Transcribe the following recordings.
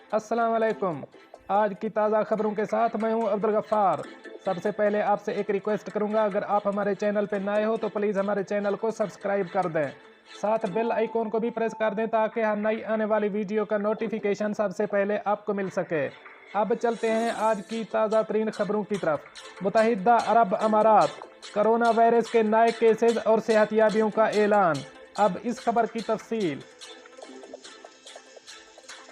अस्सलाम वालेकुम। आज की ताज़ा खबरों के साथ मैं हूं अब्दुल गफ्फार। सबसे पहले आपसे एक रिक्वेस्ट करूंगा, अगर आप हमारे चैनल पर नए हो तो प्लीज़ हमारे चैनल को सब्सक्राइब कर दें। साथ बेल आइकॉन को भी प्रेस कर दें ताकि हर नई आने वाली वीडियो का नोटिफिकेशन सबसे पहले आपको मिल सके। अब चलते हैं आज की ताज़ा तरीन खबरों की तरफ। मुत्तहिदा अरब अमारात, कोरोना वायरस के नए केसेज और सेहतियाबियों का ऐलान। अब इस खबर की तफसील।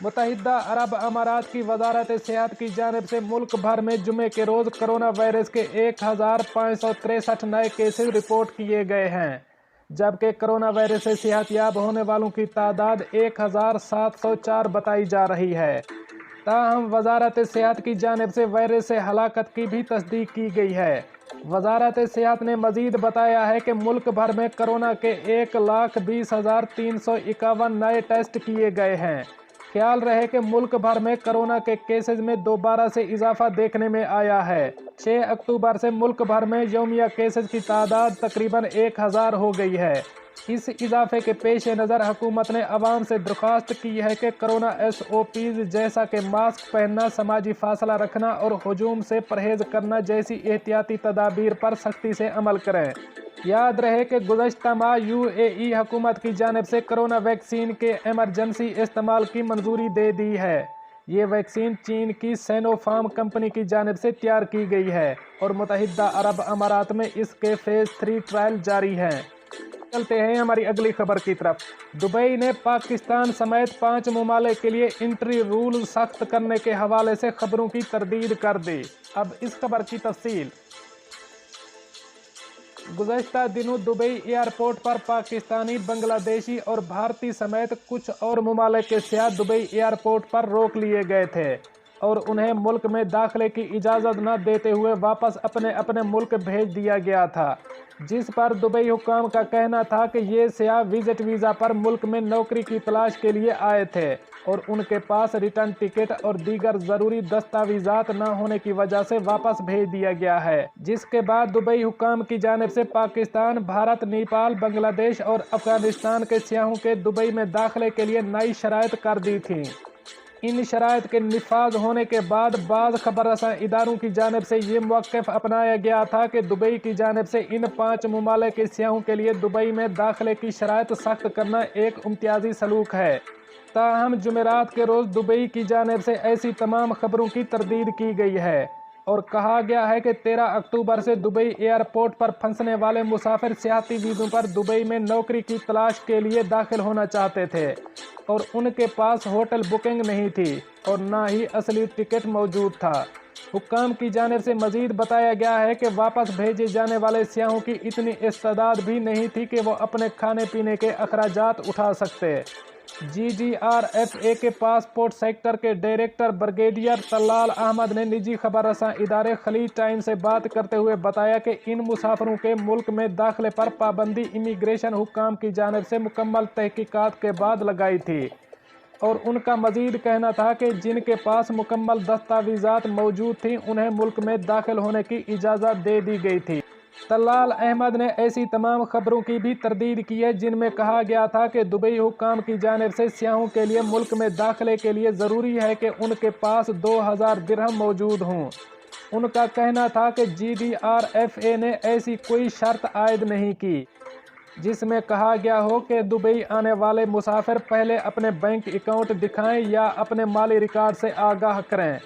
मुत्तहिदा अरब अमारात की वजारत सेहत की जानिब से मुल्क भर में जुमे के रोज़ कोरोना वायरस के 1563 नए केसेस रिपोर्ट किए गए हैं, जबकि कोरोना वायरस से सेहतयाब होने वालों की तादाद 1704 बताई जा रही है। ताहम वजारत सेहत की जानिब से वायरस से हलाकत की भी तस्दीक की गई है। वजारत सेहत ने मजीद बताया है कि मुल्क भर में कोरोना के 1,20,351 नए टेस्ट किए गए हैं। ख्याल रहे कि मुल्क भर में कोरोना के केसेज में दोबारा से इजाफा देखने में आया है। 6 अक्टूबर से मुल्क भर में यौमिया केसेज की तादाद तकरीबन 1000 हो गई है। इस इजाफे के पेश नज़र हुकूमत ने अवाम से दरख्वास्त की है कि कोरोना SOPs जैसा कि मास्क पहनना, समाजी फासला रखना और हुजूम से परहेज करना जैसी एहतियाती तदाबीर पर सख्ती से अमल करें। याद रहे कि गुज़श्ता माह UAE हुकूमत की जानिब से कोरोना वैक्सीन के एमरजेंसी इस्तेमाल की मंजूरी दे दी है। ये वैक्सीन चीन की सिनोफार्म कंपनी की जानिब से तैयार की गई है और मुत्तहिदा अरब अमारात में इसके फेज़ 3 ट्रायल जारी हैं। चलते हैं हमारी अगली खबर की तरफ। दुबई ने पाकिस्तान समेत 5 ममालिक के लिए एंट्री रूल सख्त करने के हवाले से खबरों की तरदीद कर दी। अब इस खबर की तफसील। गुज़श्ता दिनों दुबई एयरपोर्ट पर पाकिस्तानी, बांग्लादेशी और भारतीय समेत कुछ और ममालिक के सियाह दुबई एयरपोर्ट पर रोक लिए गए थे और उन्हें मुल्क में दाखिले की इजाज़त न देते हुए वापस अपने अपने मुल्क भेज दिया गया था, जिस पर दुबई हुक्काम का कहना था कि ये सियाह विजिट वीज़ा पर मुल्क में नौकरी की तलाश के लिए आए थे और उनके पास रिटर्न टिकट और दीगर ज़रूरी दस्तावेज़ात न होने की वजह से वापस भेज दिया गया है। जिसके बाद दुबई हुक्काम की जानिब से पाकिस्तान, भारत, नेपाल, बांग्लादेश और अफगानिस्तान के सियाहों के दुबई में दाखिले के लिए नई शराइत कर दी थी। इन शराइत के निफाज होने के बाद बाज़ खबररसां इदारों की जानिब से ये मौक़िफ़ अपनाया गया था कि दुबई की जानिब से इन 5 ममालिक के सियाहों के लिए दुबई में दाखिले की शराइत सख्त करना एक इम्तियाजी सलूक है। ताहम जुमेरात के रोज़ दुबई की जानिब से ऐसी तमाम खबरों की तरदीद की गई है और कहा गया है कि 13 अक्टूबर से दुबई एयरपोर्ट पर फंसने वाले मुसाफिर सियाती वीज़ों पर दुबई में नौकरी की तलाश के लिए दाखिल होना चाहते थे और उनके पास होटल बुकिंग नहीं थी और ना ही असली टिकट मौजूद था। हुक्काम की जानिब से मजीद बताया गया है कि वापस भेजे जाने वाले सियाहों की इतनी इस्तेदाद भी नहीं थी कि वो अपने खाने पीने के अखराजात उठा सकते। GGRFA के पासपोर्ट सेक्टर के डायरेक्टर ब्रिगेडियर तल्लाल अहमद ने निजी खबररसां इदारे खलीज टाइम से बात करते हुए बताया कि इन मुसाफिरों के मुल्क में दाखिले पर पाबंदी इमिग्रेशन हुक्काम की जानिब से मुकम्मल तहकीकात के बाद लगाई थी और उनका मजीद कहना था कि जिनके पास मुकम्मल दस्तावेज़ात मौजूद थी उन्हें मुल्क में दाखिल होने की इजाज़त दे दी गई थी। तल्लाल अहमद ने ऐसी तमाम खबरों की भी तरदीद की है जिनमें कहा गया था कि दुबई हुक्काम की जानिब से सियाहों के लिए मुल्क में दाखिले के लिए ज़रूरी है कि उनके पास 2000 दिरहम मौजूद हों। उनका कहना था कि GDRFA ने ऐसी कोई शर्त आयद नहीं की जिसमें कहा गया हो कि दुबई आने वाले मुसाफिर पहले अपने बैंक अकाउंट दिखाएं या अपने माली रिकॉर्ड से आगाह करें।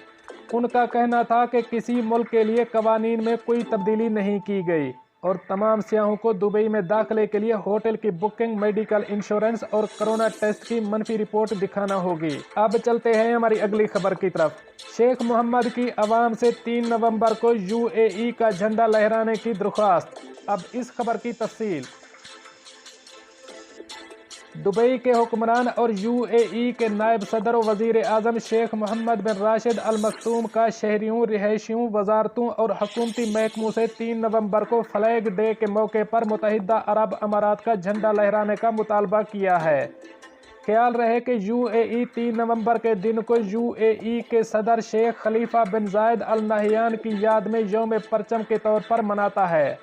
उनका कहना था कि किसी मुल्क के लिए कवानीन में कोई तब्दीली नहीं की गई और तमाम सियाहों को दुबई में दाखिले के लिए होटल की बुकिंग, मेडिकल इंश्योरेंस और कोरोना टेस्ट की मनफी रिपोर्ट दिखाना होगी। अब चलते हैं हमारी अगली खबर की तरफ। शेख मोहम्मद की अवाम से 3 नवंबर को UAE का झंडा लहराने की दरख्वास्त। अब इस खबर की तफसील। दुबई के हुक्मरान और UAE के नायब सदर व वज़ीर आज़म शेख मोहम्मद बिन राशिद अल मखतूम का शहरियों, रिहायशियों, वजारतों और हुकूमती महकमों से 3 नवंबर को फ्लैग डे के मौके पर मुत्तहिदा अरब अमारात का झंडा लहराने का मुतालबा किया है। ख्याल रहे कि UAE 3 नवंबर के दिन को UAE के सदर शेख खलीफा बिन जायद अल नहयान की याद में यौम परचम के तौर पर मनाता है।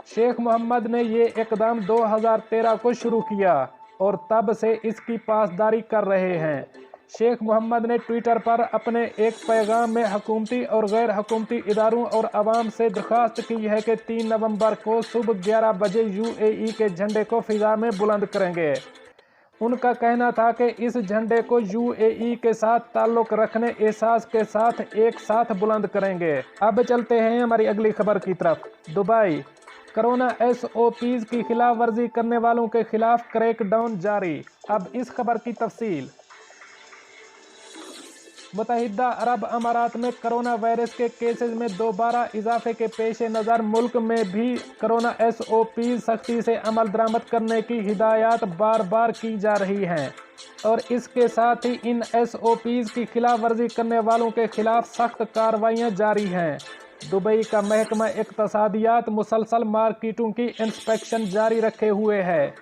शेख मोहम्मद ने ये इक़दाम 2013 को शुरू किया और तब से इसकी पासदारी कर रहे हैं। शेख मोहम्मद ने ट्विटर पर अपने एक पैगाम में हुकूमती और गैर हुकूमती इदारों और अवाम से दरख्वास्त की है कि 3 नवंबर को सुबह 11 बजे UAE के झंडे को फिजा में बुलंद करेंगे। उनका कहना था कि इस झंडे को UAE के साथ ताल्लुक़ रखने एहसास के साथ एक साथ बुलंद करेंगे। अब चलते हैं हमारी अगली खबर की तरफ। दुबई, कोरोना SOPs की खिलाफ वर्जी करने वालों के खिलाफ क्रैकडाउन जारी। अब इस खबर की तफसील। मुत्तहिदा अरब अमारात में कोरोना वायरस के केसेस में दोबारा इजाफे के पेश नज़र मुल्क में भी कोरोना SOPs सख्ती से अमल दरामद करने की हिदायत बार बार की जा रही हैं और इसके साथ ही इन SOPs की खिलाफ वर्जी करने वालों के खिलाफ सख्त कार्रवाइयाँ जारी हैं। दुबई का महकमा इक्तसादियात मुसलसल मार्केटों की इंस्पेक्शन जारी रखे हुए है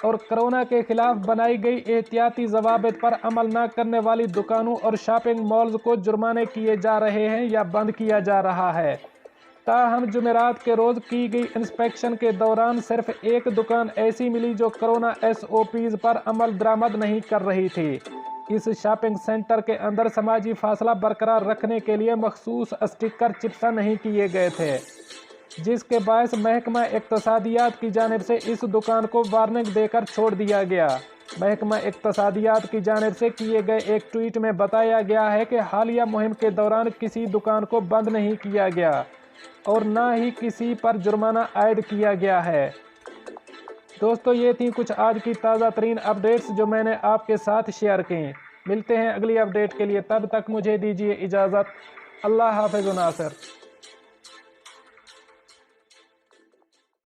और कोरोना के खिलाफ बनाई गई एहतियाती ज़वाबित पर अमल न करने वाली दुकानों और शॉपिंग मॉल्स को जुर्माने किए जा रहे हैं या बंद किया जा रहा है। ताहम जुमेरात के रोज़ की गई इंस्पेक्शन के दौरान सिर्फ एक दुकान ऐसी मिली जो कोरोना SOPs पर अमल दरामद नहीं कर रही थी। इस शॉपिंग सेंटर के अंदर समाजी फासला बरकरार रखने के लिए मखसूस स्टिकर चिपका नहीं किए गए थे, जिसके बायस महकमा इक्तसादियात की जानिब से इस दुकान को वार्निंग देकर छोड़ दिया गया। महकमा इक्तसादियात की जानिब से किए गए एक ट्वीट में बताया गया है कि हालिया मुहिम के दौरान किसी दुकान को बंद नहीं किया गया और न ही किसी पर जुर्माना आयद किया गया है। दोस्तों, ये थी कुछ आज की ताज़ा तरीन अपडेट्स जो मैंने आपके साथ शेयर की। मिलते हैं अगली अपडेट के लिए, तब तक मुझे दीजिए इजाज़त। अल्लाह हाफ़िज़ व नासिर।